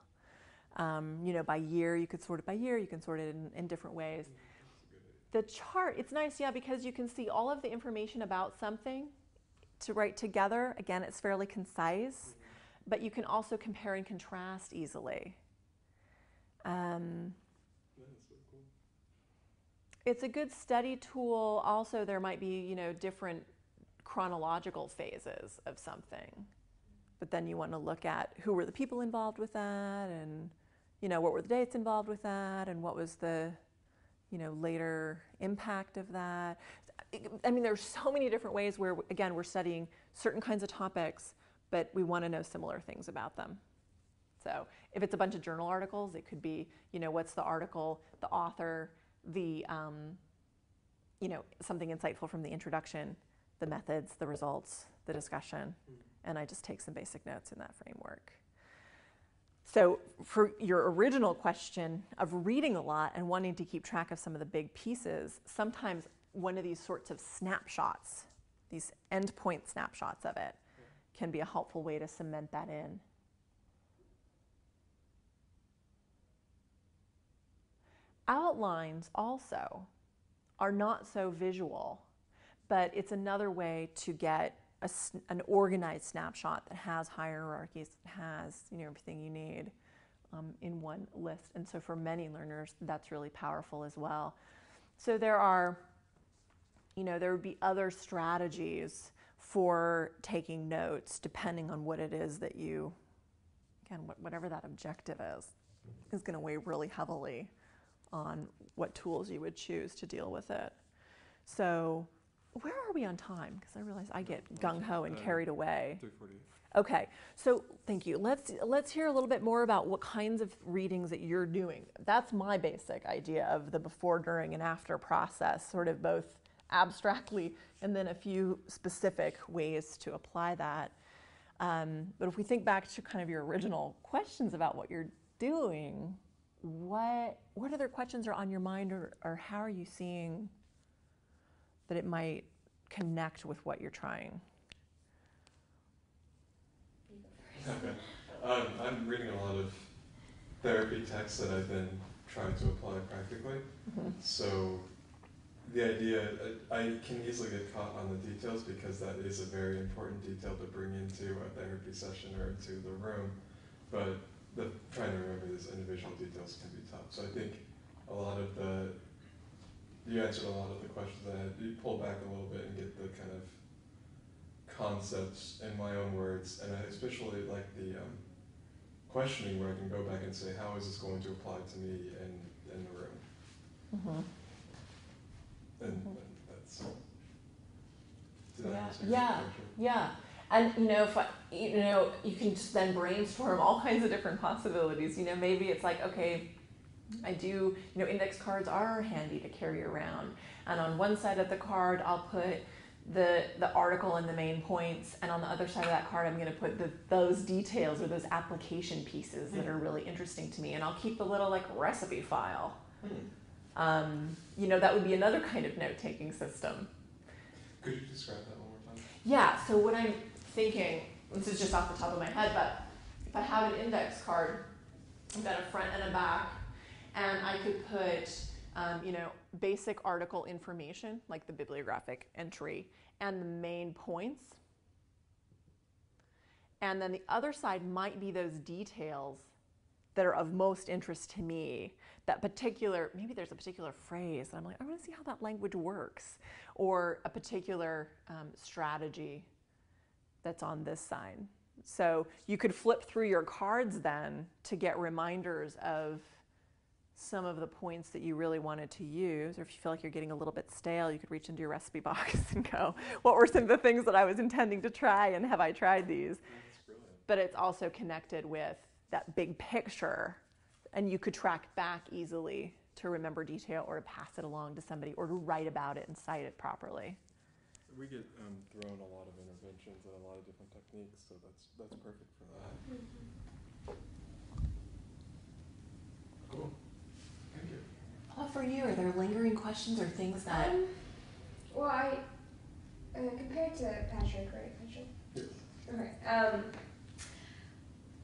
By year, you could sort it by year, you can sort it in different ways. The chart, it's nice, because you can see all of the information about something to write together. Again, it's fairly concise, but you can also compare and contrast easily. It's a good study tool. Also, there might be, different chronological phases of something. But then you want to look at who were the people involved with that, and, what were the dates involved with that, and what was the, later impact of that. There's so many different ways where, again, we're studying certain kinds of topics, but we want to know similar things about them. So if it's a bunch of journal articles, it could be, what's the article, the author, the, something insightful from the introduction, the methods, the results, the discussion, and I just take some basic notes in that framework. So for your original question of reading a lot and wanting to keep track of some of the big pieces, sometimes one of these sorts of snapshots, these endpoint snapshots of it, can be a helpful way to cement that in. Outlines also are not so visual, but it's another way to get an organized snapshot that has hierarchies, has everything you need in one list. And so for many learners, that's really powerful as well. So there are, there would be other strategies for taking notes depending on what it is that you, again, whatever that objective is going to weigh really heavily on what tools you would choose to deal with it. So where are we on time? Because I realize I get gung-ho and carried away. 3:40. Okay, so thank you. Let's hear a little bit more about what kinds of readings that you're doing. That's my basic idea of the before, during, and after process, sort of both abstractly and then a few specific ways to apply that. But if we think back to kind of your original questions about what you're doing, what other questions are on your mind, or how are you seeing that it might connect with what you're trying? Okay. I'm reading a lot of therapy texts that I've been trying to apply practically. So the idea, I can easily get caught on the details because that is a very important detail to bring into a therapy session or into the room. But trying to remember these individual details can be tough. So I think you answered a lot of the questions I had. You pull back a little bit and get the kind of concepts in my own words, and I especially like the questioning where I can go back and say, how is this going to apply to me in the room? And that's. Yeah. And you can just then brainstorm all kinds of different possibilities. Maybe it's like, okay, I do, index cards are handy to carry around. And on one side of the card, I'll put the article and the main points. And on the other side of that card, I'm going to put those details or those application pieces that are really interesting to me. And I'll keep the little recipe file. That would be another kind of note-taking system. Could you describe that one more time? Yeah, so what I'm thinking, this is just off the top of my head, but if I have an index card, I've got a front and a back, and I could put, basic article information, like the bibliographic entry, and the main points. And then the other side might be those details that are of most interest to me. Maybe there's a particular phrase, and I'm like, I want to see how that language works, or a particular strategy that's on this side. So you could flip through your cards then to get reminders of some of the points that you really wanted to use, or if you feel like you're getting a little bit stale, you could reach into your recipe box and go, what were some of the things that I was intending to try, and have I tried these? That's brilliant. But it's also connected with that big picture, and you could track back easily to remember detail, or to pass it along to somebody, or to write about it and cite it properly. We get thrown a lot of interventions and a lot of different techniques, so that's perfect for that. Cool. Thank you. How about for you? Are there lingering questions or things that... Well, I compared to Patrick, right? Patrick? Yes. Okay.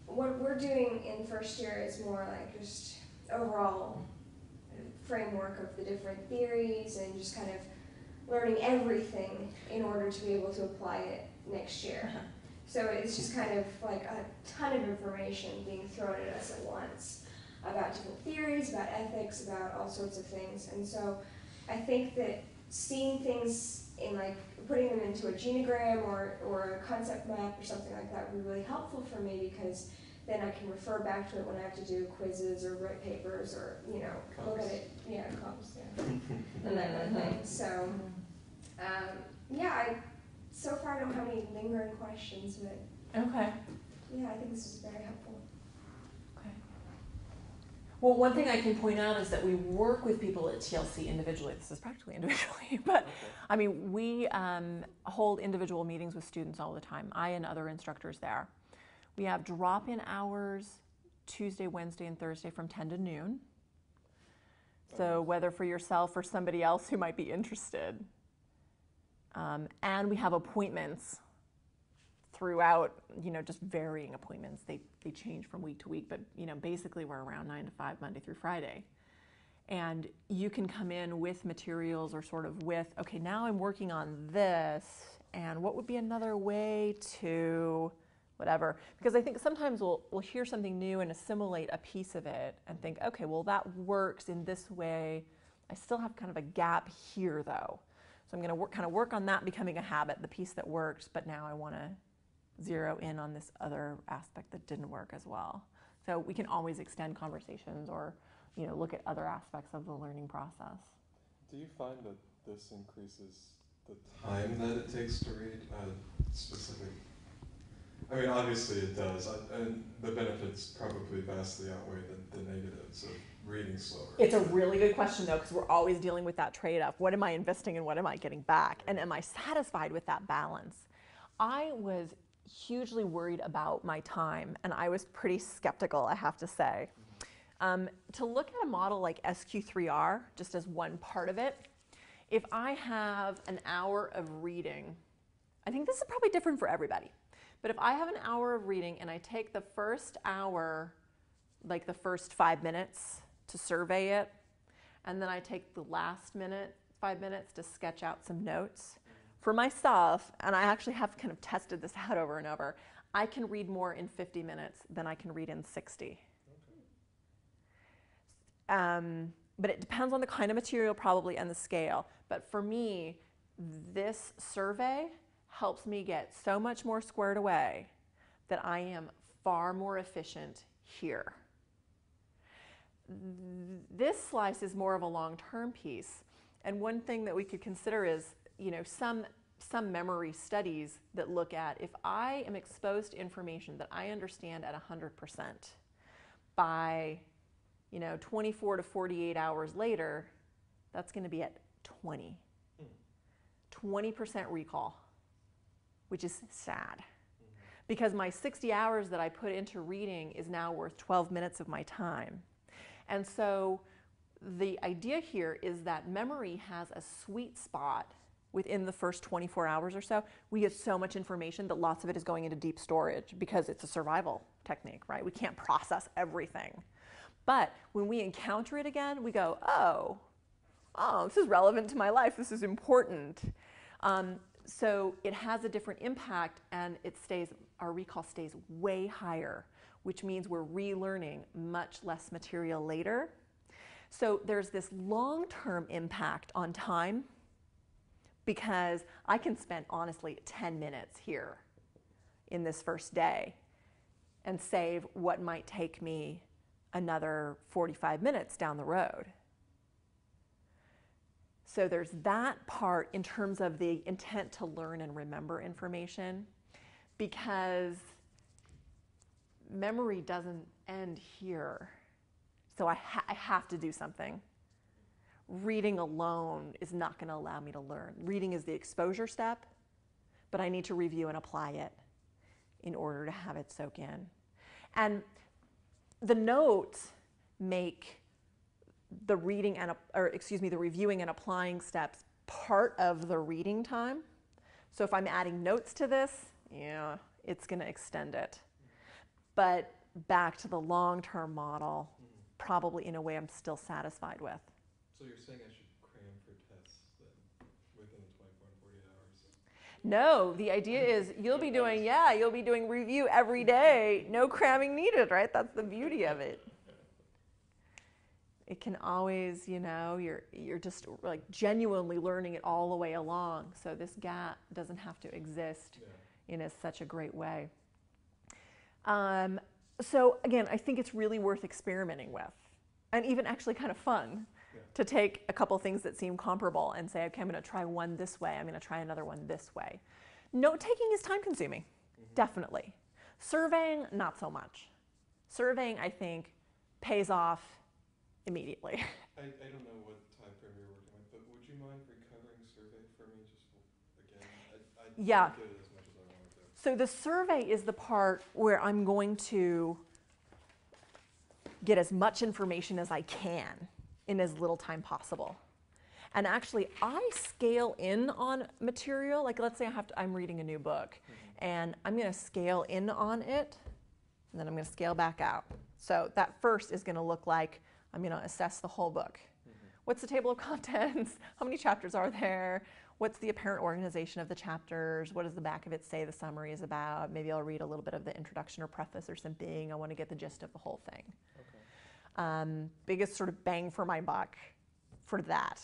what we're doing in first year is more like just overall framework of the different theories and just kind of learning everything in order to be able to apply it next year. So it's just kind of like a ton of information being thrown at us at once about different theories, about ethics, about all sorts of things. And so I think that seeing things in like putting them into a genogram or a concept map or something like that would be really helpful for me, because then I can refer back to it when I have to do quizzes or write papers or, you know, look at it, comps, and that kind of thing. So, so far I don't have any lingering questions, but Okay. yeah, I think this is very helpful. Okay. Well, one thing I can point out is that we work with people at TLC individually. This is practically individually, but I mean, we hold individual meetings with students all the time, I and other instructors there. We have drop-in hours Tuesday, Wednesday, and Thursday from 10 to noon. So whether for yourself or somebody else who might be interested. And we have appointments throughout, just varying appointments. They change from week to week, but basically we're around 9 to 5, Monday through Friday. And you can come in with materials or sort of with, okay, now I'm working on this, and what would be another way to whatever. Because I think sometimes we'll hear something new and assimilate a piece of it and think, okay, well that works in this way. I still have kind of a gap here though. So I'm going to work on that becoming a habit, the piece that worked, but now I want to zero in on this other aspect that didn't work as well. So we can always extend conversations or look at other aspects of the learning process. Do you find that this increases the time that it takes to read specific? I mean, obviously it does, and the benefits probably vastly outweigh the negatives of reading slower. It's a really good question, though, because we're always dealing with that trade-off. What am I investing and what am I getting back? And am I satisfied with that balance? I was hugely worried about my time, and I was pretty skeptical, I have to say. To look at a model like SQ3R, just as one part of it, if I have an hour of reading, I think this is probably different for everybody, but if I have an hour of reading and I take the first hour, like the first 5 minutes to survey it, and then I take the last 5 minutes to sketch out some notes, for myself, and I actually have kind of tested this out over and over, I can read more in 50 minutes than I can read in 60. But it depends on the kind of material probably and the scale. But for me, this survey helps me get so much more squared away that I am far more efficient here. This slice is more of a long-term piece. And one thing that we could consider is, some memory studies that look at if I am exposed to information that I understand at 100% by 24 to 48 hours later, that's going to be at 20%. 20% recall, which is sad. Because my 60 hours that I put into reading is now worth 12 minutes of my time. And so the idea here is that memory has a sweet spot within the first 24 hours or so. We get so much information that lots of it is going into deep storage because it's a survival technique, right? We can't process everything. But when we encounter it again, we go, oh, this is relevant to my life. This is important. So it has a different impact, and our recall stays way higher, which means we're relearning much less material later. So there's this long-term impact on time, because I can spend, honestly, 10 minutes here in this first day and save what might take me another 45 minutes down the road. So there's that part in terms of the intent to learn and remember information, because memory doesn't end here. So I have to do something. Reading alone is not going to allow me to learn. Reading is the exposure step, but I need to review and apply it in order to have it soak in. And the notes make the reviewing and applying steps part of the reading time. So if I'm adding notes to this, it's going to extend it. But back to the long-term model, probably in a way I'm still satisfied with. So you're saying I should cram for tests then within the 24 and 48 hours? No, the idea is you'll be doing review every day, no cramming needed, right? That's the beauty of it. It can always, you're just like genuinely learning it all the way along. So this gap doesn't have to exist in such a great way. So again, I think it's really worth experimenting with, and even actually kind of fun to take a couple things that seem comparable and say, okay, I'm going to try one this way, I'm going to try another one this way. Note taking is time consuming, definitely. Surveying, not so much. Surveying, I think, pays off immediately. I don't know what time frame you're working with, but would you mind recovering survey for me just again? I didn't get it as much as I wanted to. So the survey is the part where I'm going to get as much information as I can in as little time possible. And actually, I scale in on material. Like, let's say I'm reading a new book, and I'm going to scale in on it, and then I'm going to scale back out. So that first is going to look like I'm going to assess the whole book. What's the table of contents? How many chapters are there? What's the apparent organization of the chapters? What does the back of it say the summary is about? Maybe I'll read a little bit of the introduction or preface or something. I want to get the gist of the whole thing. Biggest sort of bang for my buck for that.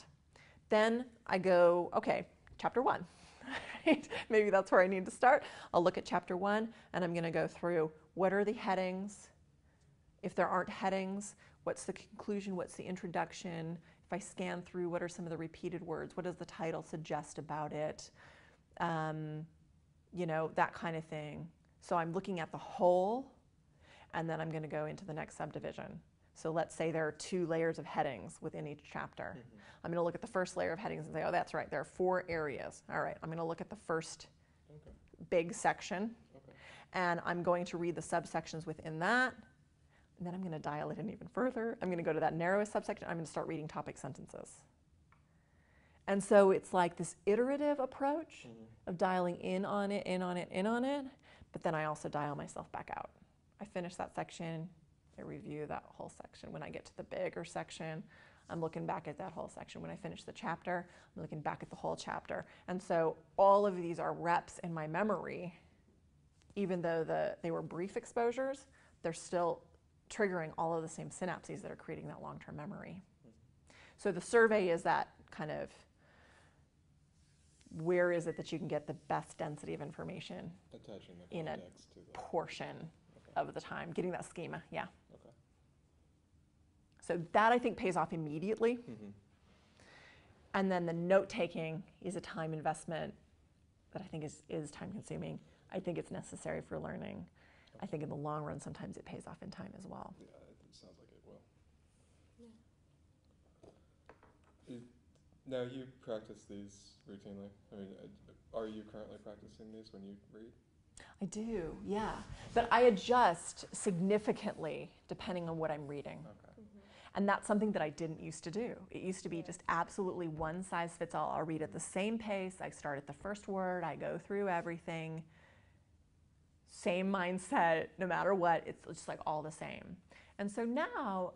Then I go, okay, chapter 1. Right? Maybe that's where I need to start. I'll look at chapter 1, and I'm going to go through what are the headings. If there aren't headings, what's the conclusion? What's the introduction? If I scan through, what are some of the repeated words? What does the title suggest about it? That kind of thing. So I'm looking at the whole, and then I'm going to go into the next subdivision. So let's say there are 2 layers of headings within each chapter. I'm going to look at the first layer of headings and say, oh, that's right, there are 4 areas. All right, I'm going to look at the first big section, and I'm going to read the subsections within that. And then I'm going to dial it in even further. I'm going to go to that narrowest subsection. I'm going to start reading topic sentences. And so it's like this iterative approach of dialing in on it, in on it, in on it. But then I also dial myself back out. I finish that section. I review that whole section. When I get to the bigger section, I'm looking back at that whole section. When I finish the chapter, I'm looking back at the whole chapter. And so all of these are reps in my memory. Even though they were brief exposures, they're still triggering all of the same synapses that are creating that long-term memory. So the survey is that kind of, where is it that you can get the best density of information Attaching the in a context to the portion of the time, getting that schema, Okay. So that I think pays off immediately. And then the note-taking is a time investment that I think is time-consuming. I think it's necessary for learning. I think in the long run, sometimes it pays off in time as well. Yeah, it sounds like it will. Now, you practice these routinely. I mean, are you currently practicing these when you read? I do, yeah. But I adjust significantly depending on what I'm reading. And that's something that I didn't used to do. It used to be just absolutely one size fits all. I'll read at the same pace. I start at the first word. I go through everything. Same mindset, no matter what. It's just like all the same. And so now,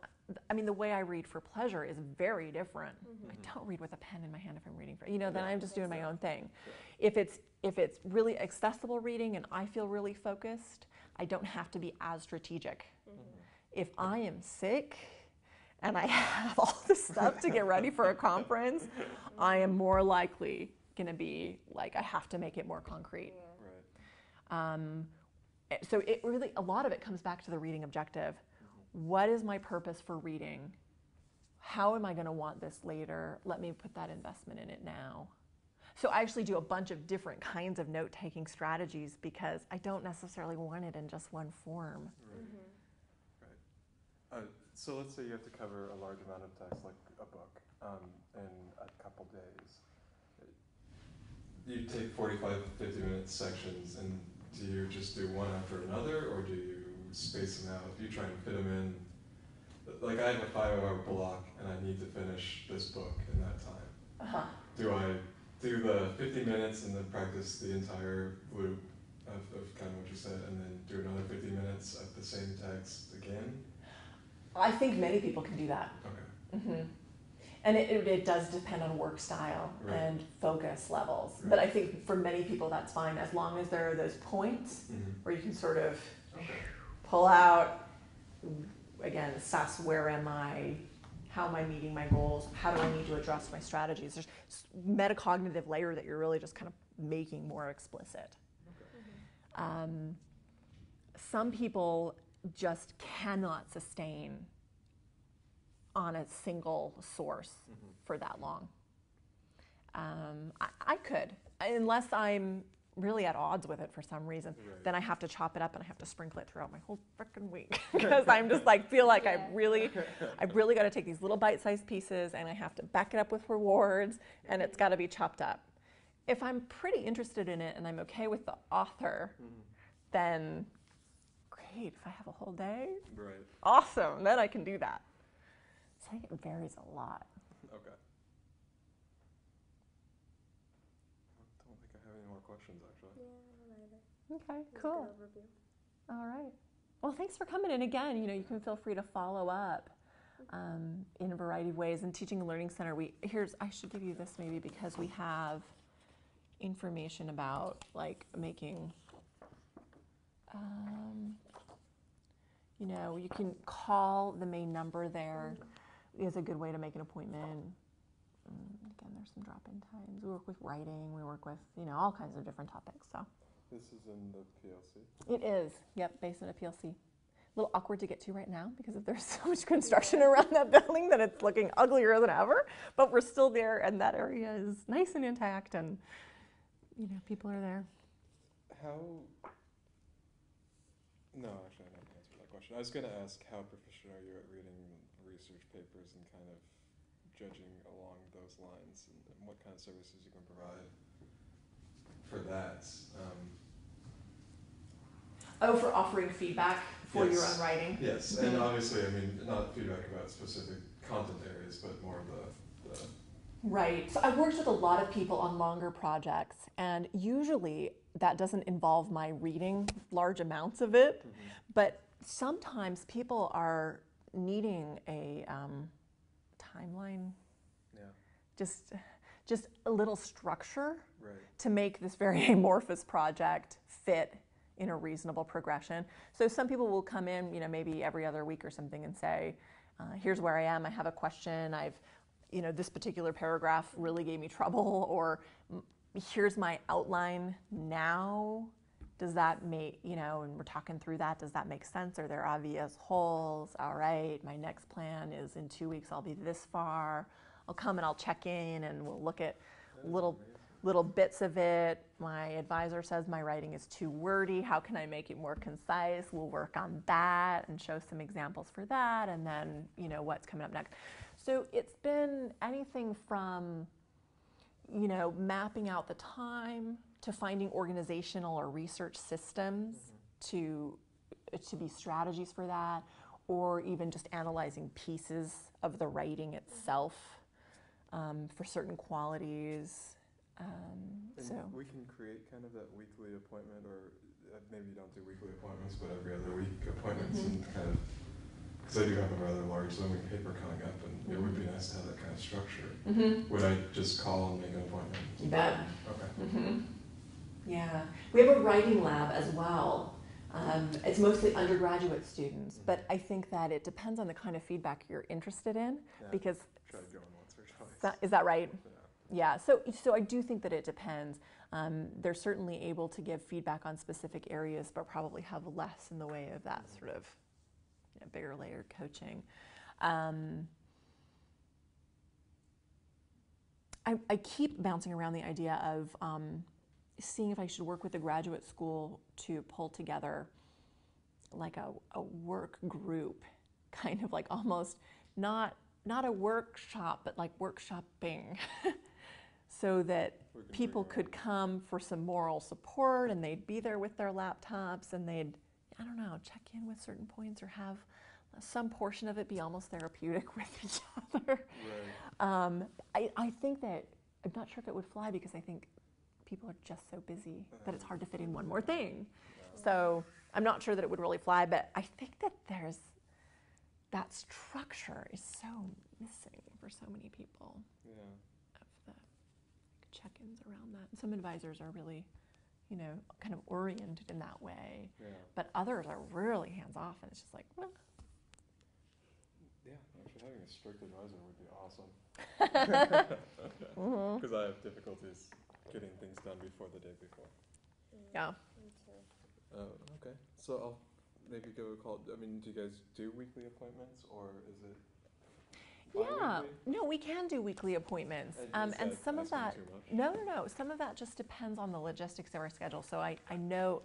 I mean, the way I read for pleasure is very different. I don't read with a pen in my hand if I'm reading for, then I'm just doing my own thing. If it's really accessible reading and I feel really focused, I don't have to be as strategic. If I am sick and I have all this stuff to get ready for a conference, I am more likely going to be like, I have to make it more concrete. So it really, a lot of it comes back to the reading objective. What is my purpose for reading? How am I going to want this later? Let me put that investment in it now. So I actually do a bunch of different kinds of note-taking strategies because I don't necessarily want it in just one form. So let's say you have to cover a large amount of text, like a book, in a couple days. You take 45, 50-minute sections, and do you just do one after another, or do you space them out? Do you try and fit them in? Like, I have a 5-hour block, and I need to finish this book in that time. Do I do the 50 minutes and then practice the entire loop of kind of what you said, and then do another 50 minutes of the same text again? I think many people can do that. Okay. Mm-hmm. And it does depend on work style Right. and focus levels. Right. But I think for many people that's fine, as long as there are those points where you can sort of pull out, again, assess where am I, how am I meeting my goals, how do I need to adjust my strategies. There's metacognitive layer that you're really just kind of making more explicit. Some people just cannot sustain on a single source for that long. I could, unless I'm really at odds with it for some reason. Right. Then I have to chop it up and I have to sprinkle it throughout my whole frickin' week because I'm just like feel like I've really got to take these little bite-sized pieces and I have to back it up with rewards and it's got to be chopped up. If I'm pretty interested in it and I'm okay with the author, then great. If I have a whole day, Right. awesome. Then I can do that. So I think it varies a lot. Okay. I don't think I have any more questions, actually. Yeah, I don't either. Okay, It was a cool. good overview. All right. Well, thanks for coming. And again, you can feel free to follow up in a variety of ways. In Teaching and Learning Center, I should give you this maybe because we have information about like making, you can call the main number there. Is a good way to make an appointment. Again, there's some drop-in times. We work with writing. We work with, all kinds of different topics. So. This is in the PLC? It is, yep, based on a PLC. A little awkward to get to right now because there's so much construction around that building that it's looking uglier than ever, but we're still there and that area is nice and intact and, people are there. No, actually I didn't answer that question. I was going to ask how proficient are you at reading research papers and kind of judging along those lines and what kind of services you can provide for that. For offering feedback for your Yes. own writing? Yes, and obviously, not feedback about specific content areas, but more of the Right. So I've worked with a lot of people on longer projects, and usually that doesn't involve my reading large amounts of it, but sometimes people are needing a timeline, just a little structure right. to make this very amorphous project fit in a reasonable progression. So some people will come in, maybe every other week or something and say, here's where I am, I have a question, this particular paragraph really gave me trouble, or here's my outline now. Does that make, and we're talking through that, does that make sense? Are there obvious holes? All right, my next plan is in 2 weeks, I'll be this far. I'll come and I'll check in and we'll look at little bits of it. My advisor says my writing is too wordy. How can I make it more concise? We'll work on that and show some examples for that, and then, what's coming up next. So it's been anything from, mapping out the time to finding organizational or research systems to be strategies for that, or even just analyzing pieces of the writing itself for certain qualities. So we can create kind of that weekly appointment, or maybe you don't do weekly appointments, but every other week appointments, and kind of, because I do have a rather large zoning paper coming up, and it would be nice to have that kind of structure. Would I just call and make an appointment? You bet. Okay. Yeah, we have a writing lab as well. It's mostly undergraduate students, but I think that it depends on the kind of feedback you're interested in, because Try to go in once or twice. is that right? Yeah, so I do think that it depends. They're certainly able to give feedback on specific areas, but probably have less in the way of that sort of bigger layered coaching. I keep bouncing around the idea of seeing if I should work with the graduate school to pull together like a work group, kind of like almost not a workshop, but like workshopping. So that people could come for some moral support and they'd be there with their laptops and they'd, check in with certain points or have some portion of it be almost therapeutic with each other. Right. I think that, I'm not sure if it would fly because I think people are just so busy that it's hard to fit in one more thing. So I'm not sure that it would really fly, but I think that that structure is so missing for so many people. Yeah. Of the check-ins around that. Some advisors are really, kind of oriented in that way, but others are really hands-off, and it's just like, well. Yeah, actually having a strict advisor would be awesome. Because I have difficulties getting things done before the day before. Yeah. Me too. Okay, so I'll maybe give a call. I mean, do you guys do weekly appointments, or is it Yeah, bi-weekly? no, we can do weekly appointments, and some of that, no, some of that just depends on the logistics of our schedule. So I know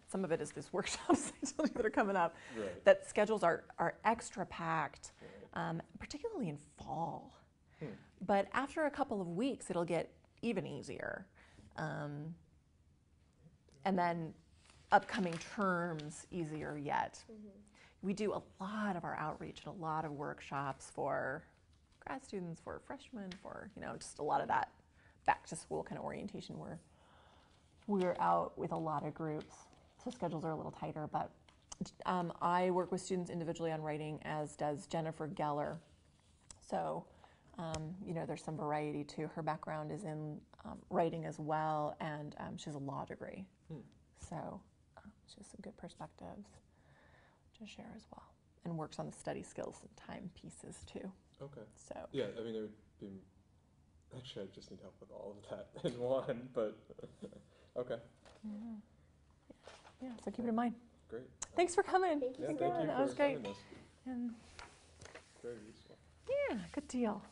some of it is this workshops that are coming up, Right. that schedules are extra packed, particularly in fall. But after a couple of weeks, it'll get even easier. And then upcoming terms, easier yet. We do a lot of our outreach and a lot of workshops for grad students, for freshmen, for, just a lot of that back to school kind of orientation where we're out with a lot of groups. So schedules are a little tighter, but I work with students individually on writing, as does Jennifer Geller. So, there's some variety to her background is in writing as well, and she has a law degree. So she has some good perspectives to share as well, and works on the study skills and time pieces too. Okay. So yeah, I mean, it would be. Actually, I just need help with all of that in one, but okay. Yeah, so keep it in mind. Great. Thanks for coming. Thank you. Yeah, Again, thank you that for was great. having us. And Very useful. yeah, good deal.